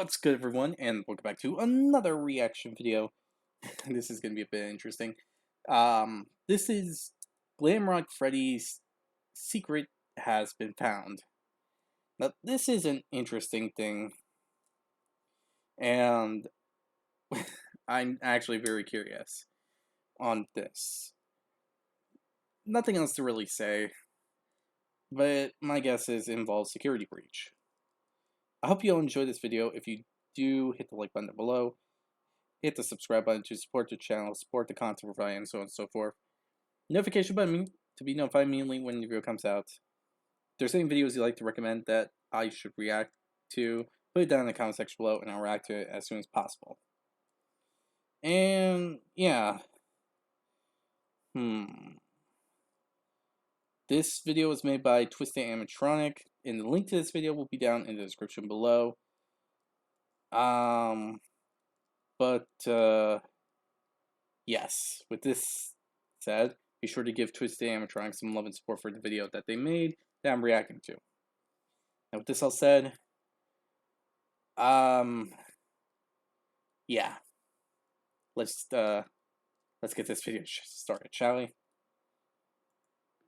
What's good, everyone, and welcome back to another reaction video. This is going to be a bit interesting. This is Glamrock Freddy's secret has been found. Now, this is an interesting thing, and I'm actually very curious on this. Nothing else to really say, but my guess is it involves security breach. I hope you all enjoy this video. If you do, hit the like button below. Hit the subscribe button to support the channel, support the content provided, and so on and so forth. Notification button to be notified immediately when the video comes out. If there's any videos you'd like to recommend that I should react to, put it down in the comment section below and I'll react to it as soon as possible. And yeah. This video was made by Twisted Animatronic, and the link to this video will be down in the description below. Yes, with this said, be sure to give Twisted Animatronic some love and support for the video that they made that I'm reacting to. Now, with this all said, yeah, let's get this video started, shall we?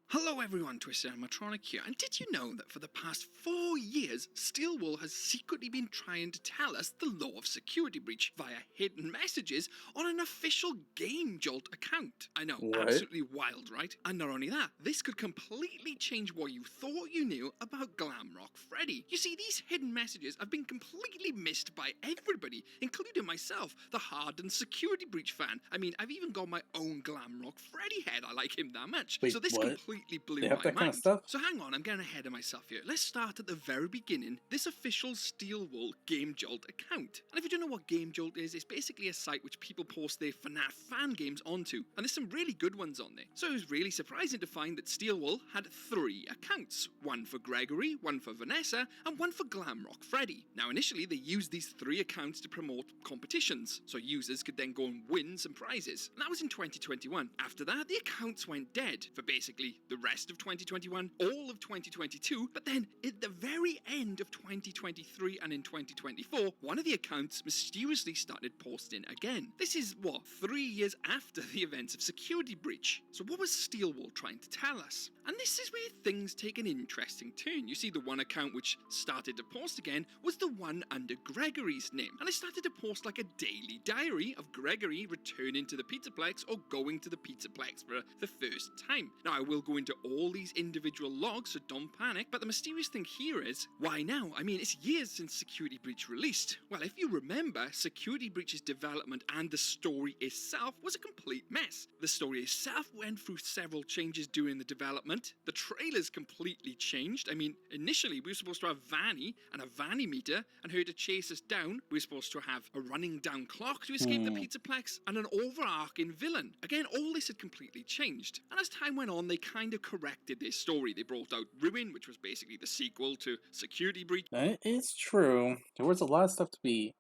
Hello everyone, Twisted Animatronic here, and did you know that for the past 4 years, Steelwool has secretly been trying to tell us the law of security breach via hidden messages on an official Game Jolt account? I know, What? absolutely wild, right? And not only that, this could completely change what you thought you knew about Glamrock Freddy. You see, these hidden messages have been completely missed by everybody, including myself, the hardened security breach fan. I mean, I've even got my own Glamrock Freddy head, I like him that much. Wait, so this what? completely blew They have my that mind. kind of stuff? So hang on, I'm getting ahead of myself here. Let's start at the very beginning. This official Steelwool Game Jolt account. And if you don't know what Game Jolt is, it's basically a site which people post their FNAF fan games onto. And there's some really good ones on there. So it was really surprising to find that Steelwool had 3 accounts. One for Gregory, one for Vanessa, and one for Glamrock Freddy. Now initially they used these 3 accounts to promote competitions, so users could then go and win some prizes. And that was in 2021. After that, the accounts went dead for basically the rest of 2021, all of 2022, but then at the very end of 2023 and in 2024, one of the accounts mysteriously started posting again. This is, what, 3 years after the events of Security Breach. So what was Steelwool trying to tell us? And this is where things take an interesting turn. You see, the one account which started to post again was the one under Gregory's name. And it started to post like a daily diary of Gregory returning to the Pizzaplex or going to the Pizzaplex for the first time. Now, I will go into all these individual logs, so don't panic, but the mysterious thing here is, why now? I mean, it's years since Security Breach released. Well, if you remember, Security Breach's development and the story itself was a complete mess. The story itself went through several changes during the development. The trailers completely changed. I mean, initially we were supposed to have Vanny and a Vanny meter and her to chase us down. We were supposed to have a running down clock to escape the Pizzaplex and an overarching villain. Again, all this had completely changed. And as time went on, they kind of corrected their story. They brought out Ruin, which was basically the sequel to Security Breach. That is true. There was a lot of stuff to be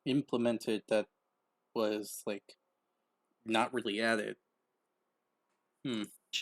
implemented that was, like, not really added.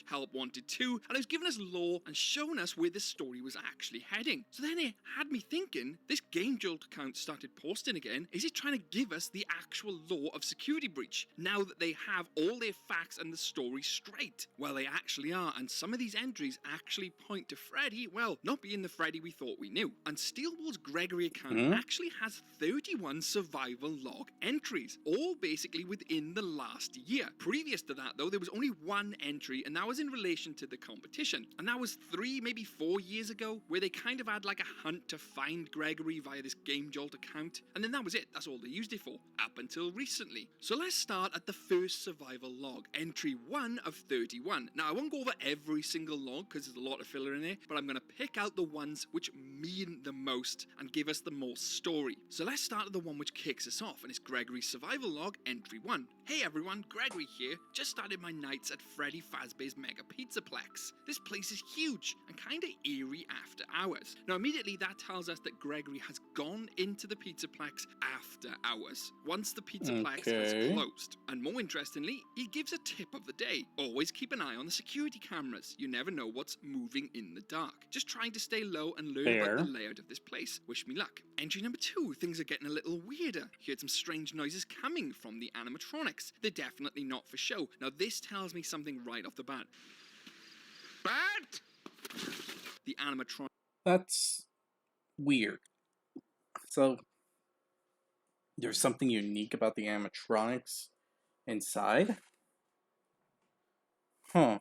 Help Wanted 2, and it was giving us lore and showing us where the story was actually heading. So then it had me thinking, this Game Jolt account started posting again. Is it trying to give us the actual lore of Security Breach now that they have all their facts and the story straight? Well, they actually are, and some of these entries actually point to Freddy, well, not being the Freddy we thought we knew. And Steelwool's Gregory account actually has 31 survival log entries, all basically within the last year. Previous to that, though, there was only one entry, and that was in relation to the competition. And that was 3, maybe 4 years ago, where they kind of had like a hunt to find Gregory via this Game Jolt account. And then that was it. That's all they used it for, up until recently. So let's start at the first survival log, entry 1 of 31. Now, I won't go over every single log because there's a lot of filler in there, but I'm going to pick out the ones which mean the most and give us the most story. So let's start at the one which kicks us off, and it's Gregory's survival log, entry 1. Hey everyone, Gregory here. Just started my nights at Freddy Fazbear's Bay's Mega Pizzaplex. This place is huge and kinda eerie after hours. Now immediately that tells us that Gregory has gone into the Pizzaplex after hours, once the Pizzaplex has closed. And more interestingly, he gives a tip of the day. Always keep an eye on the security cameras. You never know what's moving in the dark. Just trying to stay low and learn about the layout of this place. Wish me luck. Entry number 2, things are getting a little weirder. Heard some strange noises coming from the animatronics. They're definitely not for show. Now this tells me something right off the bat. Bat! The animatronic. That's weird. So, there's something unique about the animatronics inside? Huh.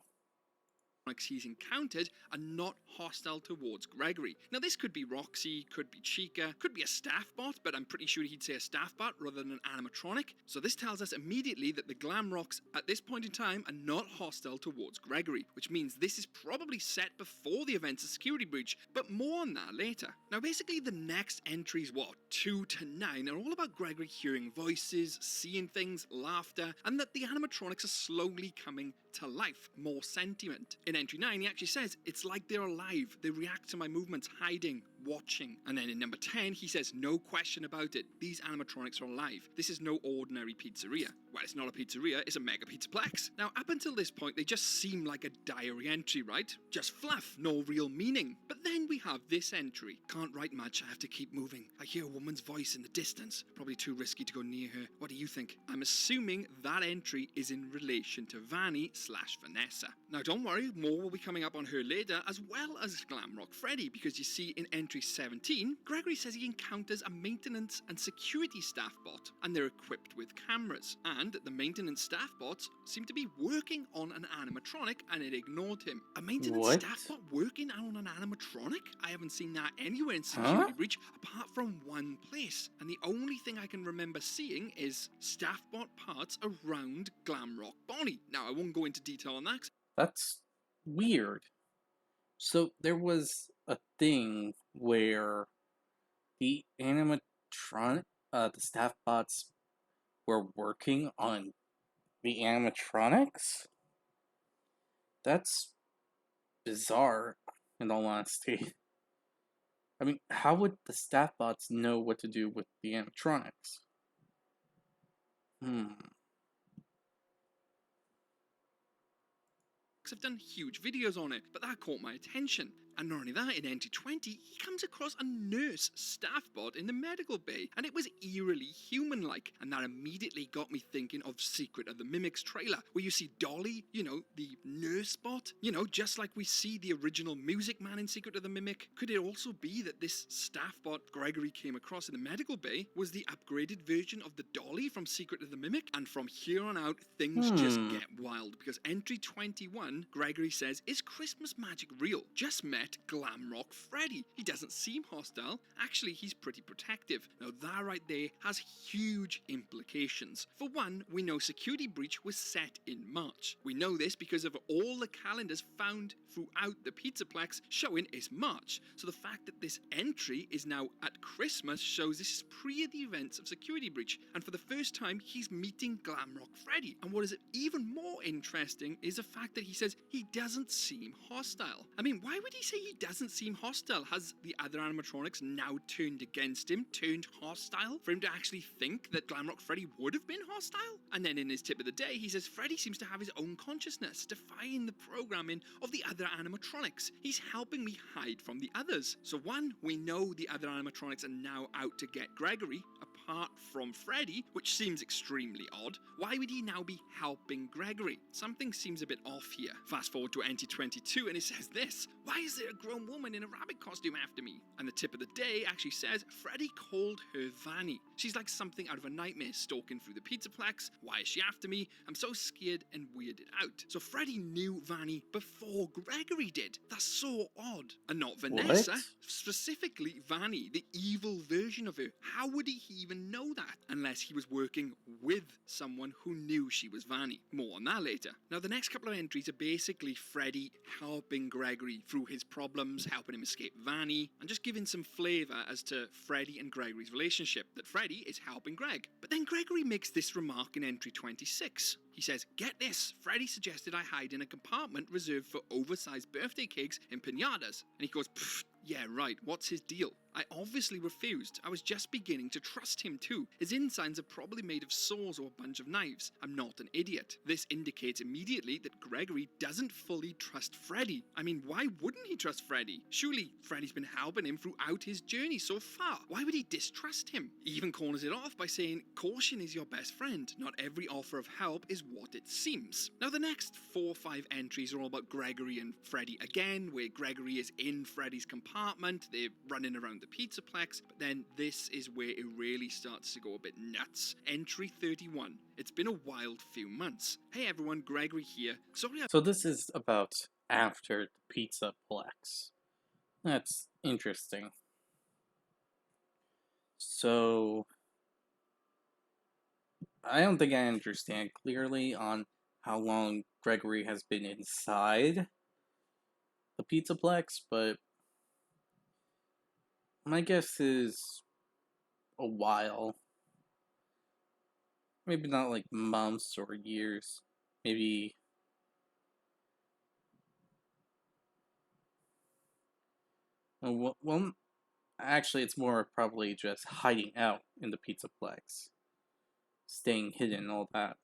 He's encountered are not hostile towards Gregory. Now this could be Roxy, could be Chica, could be a staff bot, but I'm pretty sure he'd say a staff bot rather than an animatronic. So this tells us immediately that the Glamrocks at this point in time are not hostile towards Gregory, which means this is probably set before the events of Security Breach, but more on that later. Now basically the next entries, 2 to 9, are all about Gregory hearing voices, seeing things, laughter, and that the animatronics are slowly coming to life, more sentient. In entry 9, he actually says, it's like they're alive, they react to my movements, hiding, watching. And then in number 10, he says, no question about it, these animatronics are alive. This is no ordinary pizzeria. Well, it's not a pizzeria, it's a mega pizzaplex. Now, up until this point, they just seem like a diary entry, right? Just fluff, no real meaning. But then we have this entry. Can't write much, I have to keep moving. I hear a woman's voice in the distance. Probably too risky to go near her. What do you think? I'm assuming that entry is in relation to Vanny/Vanessa. Now, don't worry, more will be coming up on her later, as well as Glamrock Freddy, because you see in entry 17, Gregory says he encounters a maintenance and security staff bot, and they're equipped with cameras, and the maintenance staff bots seem to be working on an animatronic, and it ignored him. A maintenance staff bot working on an animatronic? I haven't seen that anywhere in Security Breach, apart from one place, and the only thing I can remember seeing is staff bot parts around Glamrock Bonnie. Now, I won't go into detail on that. That's weird. So there was a thing where the animatronic, the staff bots were working on the animatronics? That's bizarre, in all honesty. I mean, how would the staff bots know what to do with the animatronics? Have done huge videos on it, but that caught my attention. And not only that, in entry 20, he comes across a nurse staff bot in the medical bay, and it was eerily human-like, and that immediately got me thinking of Secret of the Mimics trailer, where you see Dolly, the nurse bot, just like we see the original Music Man in Secret of the Mimic. Could it also be that this staff bot Gregory came across in the medical bay was the upgraded version of the Dolly from Secret of the Mimic? And from here on out, things just get wild, because entry 21, Gregory says, is Christmas magic real? Just met Glamrock Freddy. He doesn't seem hostile. Actually, he's pretty protective. Now that right there has huge implications. For one, we know Security Breach was set in March. We know this because of all the calendars found throughout the Pizzaplex showing it's March. So the fact that this entry is now at Christmas shows this is pre the events of Security Breach. And for the first time, he's meeting Glamrock Freddy. And what is even more interesting is the fact that he says he doesn't seem hostile. I mean, why would he say he doesn't seem hostile? Has the other animatronics now turned against him, turned hostile, for him to actually think that Glamrock Freddy would have been hostile? And then in his tip of the day, he says Freddy seems to have his own consciousness, defying the programming of the other animatronics. He's helping me hide from the others. So one, we know the other animatronics are now out to get Gregory, apart from Freddy, which seems extremely odd. Why would he now be helping Gregory? Something seems a bit off here. Fast forward to entry 22 and it says this: why is there a grown woman in a rabbit costume after me? And the tip of the day actually says Freddy called her Vanny. She's like something out of a nightmare, stalking through the Pizzaplex. Why is she after me? I'm so scared and weirded out. So Freddy knew Vanny before Gregory did. That's so odd. And not Vanessa, specifically Vanny, the evil version of her. How would he even even know that unless he was working with someone who knew she was Vanny. More on that later. Now, the next couple of entries are basically Freddy helping Gregory through his problems, helping him escape Vanny, and just giving some flavour as to Freddy and Gregory's relationship, that Freddy is helping Greg. But then Gregory makes this remark in entry 26. He says, "Get this, Freddy suggested I hide in a compartment reserved for oversized birthday cakes and piñatas." And he goes, "Pfft, yeah, right, what's his deal?" I obviously refused. I was just beginning to trust him too. His insides are probably made of saws or a bunch of knives. I'm not an idiot. This indicates immediately that Gregory doesn't fully trust Freddy. I mean, why wouldn't he trust Freddy? Surely Freddy's been helping him throughout his journey so far. Why would he distrust him? He even corners it off by saying, "Caution is your best friend. Not every offer of help is what it seems." Now, the next 4 or 5 entries are all about Gregory and Freddy again, where Gregory is in Freddy's compartment. They're running around the Pizzaplex, but then this is where it really starts to go a bit nuts. Entry 31. It's been a wild few months. Hey everyone, Gregory here. Sorry So this is about after the Pizzaplex. That's interesting. So I don't think I understand clearly on how long Gregory has been inside the Pizzaplex, but my guess is a while. Maybe not like months or years. Maybe. Well, actually, it's more probably just hiding out in the Pizzaplex, staying hidden, and all that.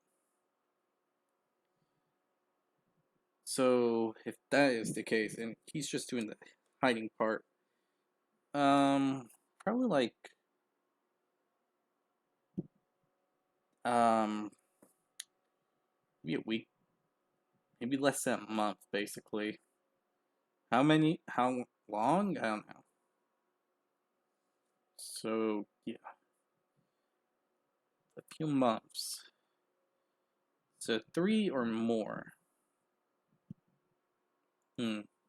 So, if that is the case, and he's just doing the hiding part, probably like, um, maybe a week, maybe less than a month, basically. How long? I don't know. So, yeah, a few months. So, 3 or more.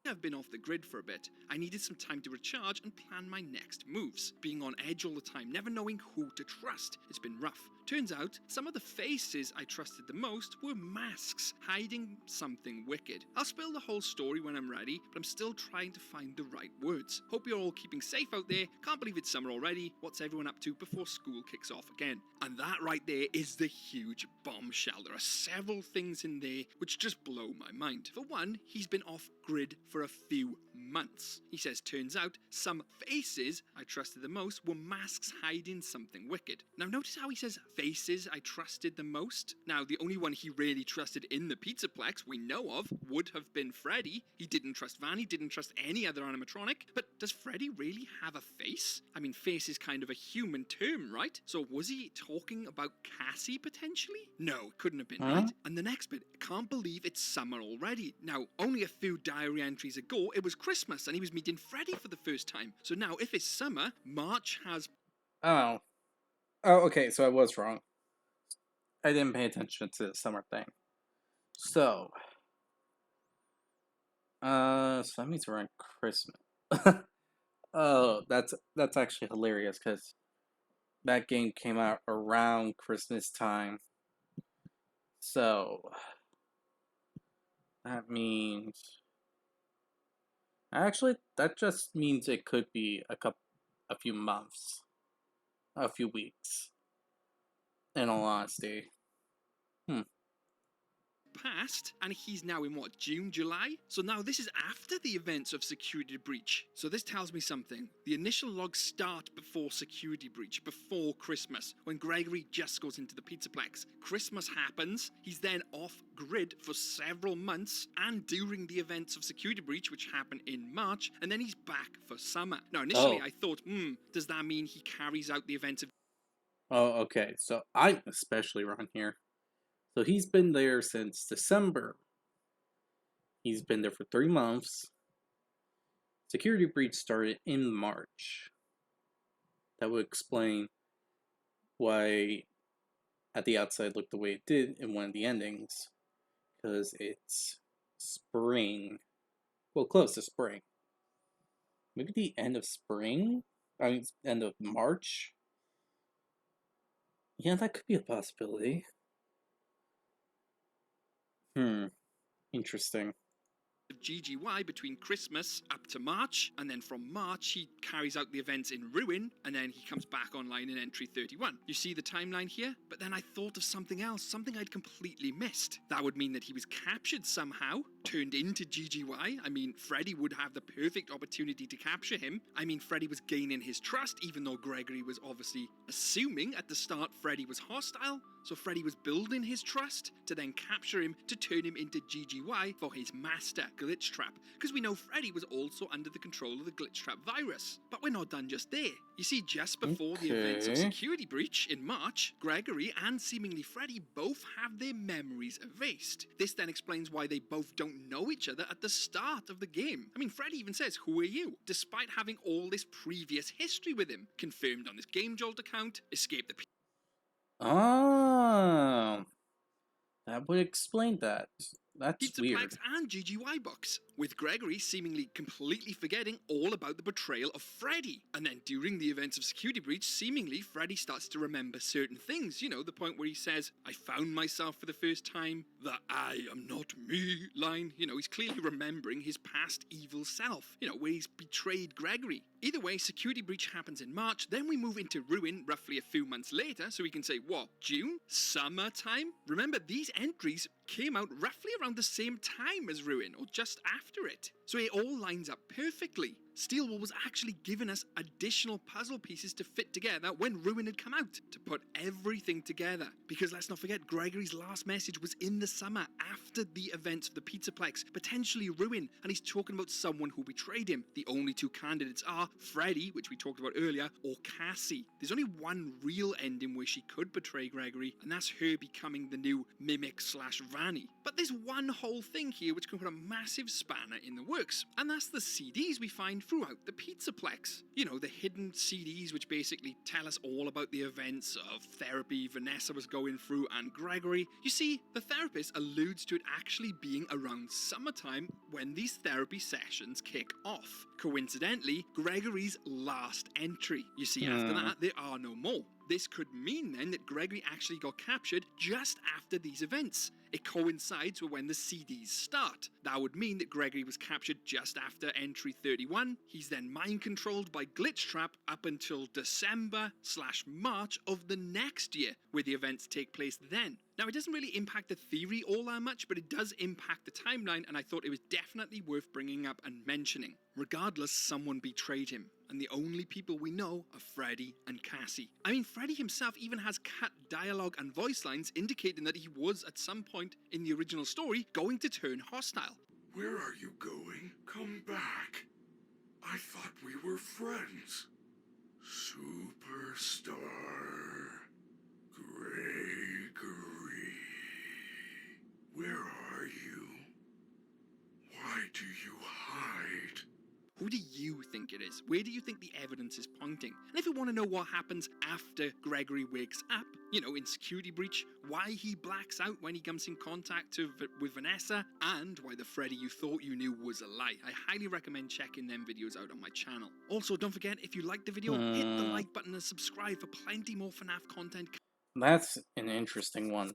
I've been off the grid for a bit. I needed some time to recharge and plan my next moves. Being on edge all the time, never knowing who to trust. It's been rough. Turns out, some of the faces I trusted the most were masks, hiding something wicked. I'll spill the whole story when I'm ready, but I'm still trying to find the right words. Hope you're all keeping safe out there. Can't believe it's summer already. What's everyone up to before school kicks off again? And that right there is the huge bombshell. There are several things in there which just blow my mind. For one, he's been off grid for a few months. He says, turns out, some faces I trusted the most were masks hiding something wicked. Now notice how he says faces I trusted the most? Now the only one he really trusted in the Pizzaplex we know of would have been Freddy. He didn't trust Vanny, didn't trust any other animatronic. But does Freddy really have a face? I mean, face is kind of a human term, right? So was he talking about Cassie potentially? No, couldn't have been, right? And the next bit, can't believe it's summer already. Now, only a few diary entries ago, it was Christmas and he was meeting Freddy for the first time. So now, if it's summer, March has... Oh. Oh, okay, so I was wrong. I didn't pay attention to the summer thing. So that means we're on Christmas. Oh, that's actually hilarious, because that game came out around Christmas time. So that means... Actually, that just means it could be a few months. A few weeks. In all honesty. Passed, and he's now in what, June, July? So now this is after the events of Security Breach. So this tells me something. The initial logs start before Security Breach, before Christmas, when Gregory just goes into the Pizzaplex. Christmas happens, he's then off grid for several months, and during the events of Security Breach, which happen in March, and then he's back for summer. Now initially I thought, does that mean he carries out the events of... Oh, okay, so I'm especially wrong here. So he's been there since December. He's been there for 3 months. Security breach started in March. That would explain why at the outside looked the way it did in one of the endings. Because it's spring. Well, close to spring. Maybe the end of spring? I mean, end of March? Yeah, that could be a possibility. Hmm, interesting. of GGY between Christmas up to March, and then from March he carries out the events in Ruin, and then he comes back online in Entry 31. You see the timeline here? But then I thought of something else, something I'd completely missed. That would mean that he was captured somehow, turned into GGY. I mean, Freddy would have the perfect opportunity to capture him. I mean, Freddy was gaining his trust, even though Gregory was obviously assuming at the start Freddy was hostile. So Freddy was building his trust to then capture him to turn him into GGY for his master, Glitch Trap. Because we know Freddy was also under the control of the Glitch Trap virus. But we're not done just there. You see, just before the events of Okay. Security Breach in March, Gregory and seemingly Freddy both have their memories erased. This then explains why they both don't know each other at the start of the game. I mean, Freddy even says, "Who are you?" despite having all this previous history with him, confirmed on his Game Jolt account, escaped the Oh, that would explain that. That's weird. Pizzaplex and GGY books, with Gregory seemingly completely forgetting all about the betrayal of Freddy. And then during the events of Security Breach, seemingly Freddy starts to remember certain things. You know, the point where he says, "I found myself for the first time," the "I am not me" line. You know, he's clearly remembering his past evil self, you know, where he's betrayed Gregory. Either way, Security Breach happens in March, then we move into Ruin roughly a few months later, so we can say, what, June? Summertime? Remember, these entries came out roughly around the same time as Ruin, or just after it. So it all lines up perfectly. Steelwool was actually giving us additional puzzle pieces to fit together when Ruin had come out, to put everything together. Because let's not forget, Gregory's last message was in the summer, after the events of the Pizzaplex, potentially Ruin, and he's talking about someone who betrayed him. The only two candidates are Freddy, which we talked about earlier, or Cassie. There's only one real ending where she could betray Gregory, and that's her becoming the new Mimic / Vanny. But there's one whole thing here which can put a massive spanner in the works, and that's the CDs we find throughout the Pizzaplex. You know, the hidden CDs which basically tell us all about the events of therapy Vanessa was going through and Gregory. You see, the therapist alludes to it actually being around summertime when these therapy sessions kick off. Coincidentally, Gregory's last entry. You see, after that, there are no more. This could mean then that Gregory actually got captured just after these events. It coincides with when the CDs start. That would mean that Gregory was captured just after entry 31. He's then mind controlled by Glitch Trap up until December/March of the next year, where the events take place then. Now, it doesn't really impact the theory all that much, but it does impact the timeline, and I thought it was definitely worth bringing up and mentioning. Regardless, someone betrayed him, and the only people we know are Freddy and Cassie. I mean, Freddy himself even has cut dialogue and voice lines indicating that he was, at some point in the original story, going to turn hostile. Where are you going? Come back. I thought we were friends. Superstar Gregory. Where are you? Why do you hide? Who do you think it is? Where do you think the evidence is pointing? And if you want to know what happens after Gregory wakes up, you know, in Security Breach, why he blacks out when he comes in contact with Vanessa, and why the Freddy you thought you knew was a lie, I highly recommend checking them videos out on my channel. Also, don't forget, if you liked the video, hit the like button and subscribe for plenty more FNAF content. That's an interesting one.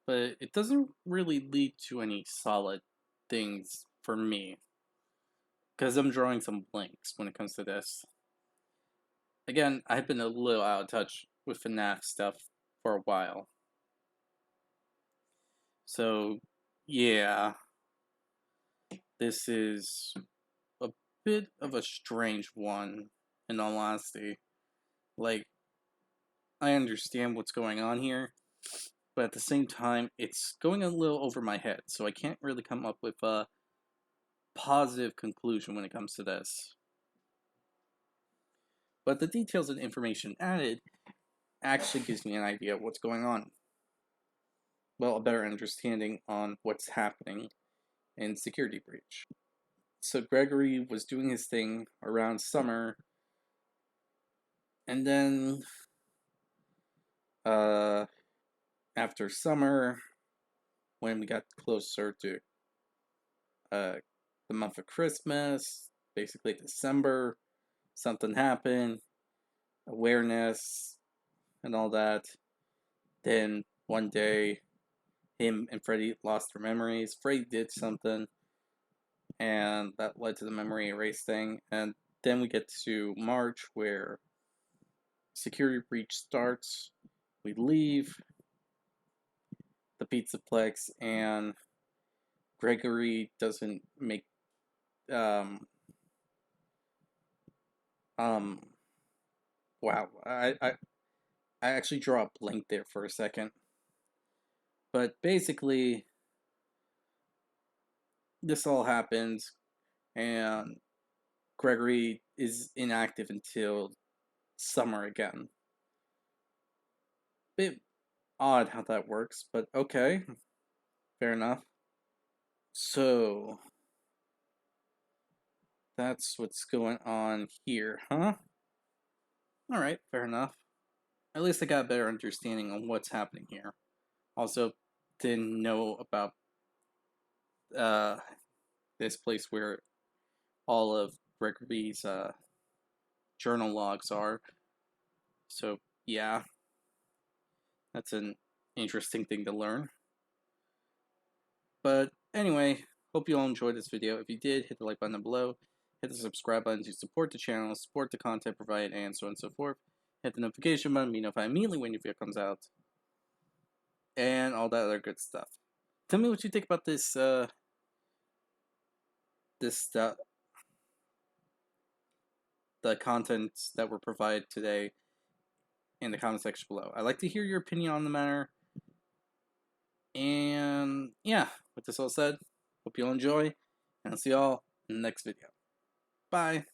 But it doesn't really lead to any solid things for me. Because I'm drawing some blanks when it comes to this. Again, I've been a little out of touch with FNAF stuff for a while. So, yeah. This is a bit of a strange one, in all honesty. Like, I understand what's going on here, but at the same time, it's going a little over my head, so I can't really come up with a positive conclusion when it comes to this. But the details and information added actually gives me an idea of what's going on. Well, a better understanding on what's happening in Security Breach. So Gregory was doing his thing around summer, and then after summer, when we got closer to the month of Christmas, basically December, something happened. Awareness, and all that. Then one day, him and Freddy lost their memories. Freddy did something, and that led to the memory erase thing. And then we get to March, where security breach starts. We leave the Pizzaplex, and Gregory doesn't make um um wow, I actually draw a blank there for a second. But basically, this all happens, and Gregory is inactive until summer again. Bit odd how that works, but okay, fair enough. So, that's what's going on here, huh? Alright, fair enough. At least I got a better understanding on what's happening here. Also, didn't know about uh, this place where all of Gregory's journal logs are. So, yeah, that's an interesting thing to learn. But anyway, hope you all enjoyed this video. If you did, hit the like button below. Hit the subscribe button to support the channel, support the content provided, and so on and so forth. Hit the notification button, be notified immediately when your video comes out. And all that other good stuff. Tell me what you think about this, the content that were provided today in the comment section below. I'd like to hear your opinion on the matter. And yeah, with this all said, hope you all enjoy, and I'll see y'all in the next video. Bye.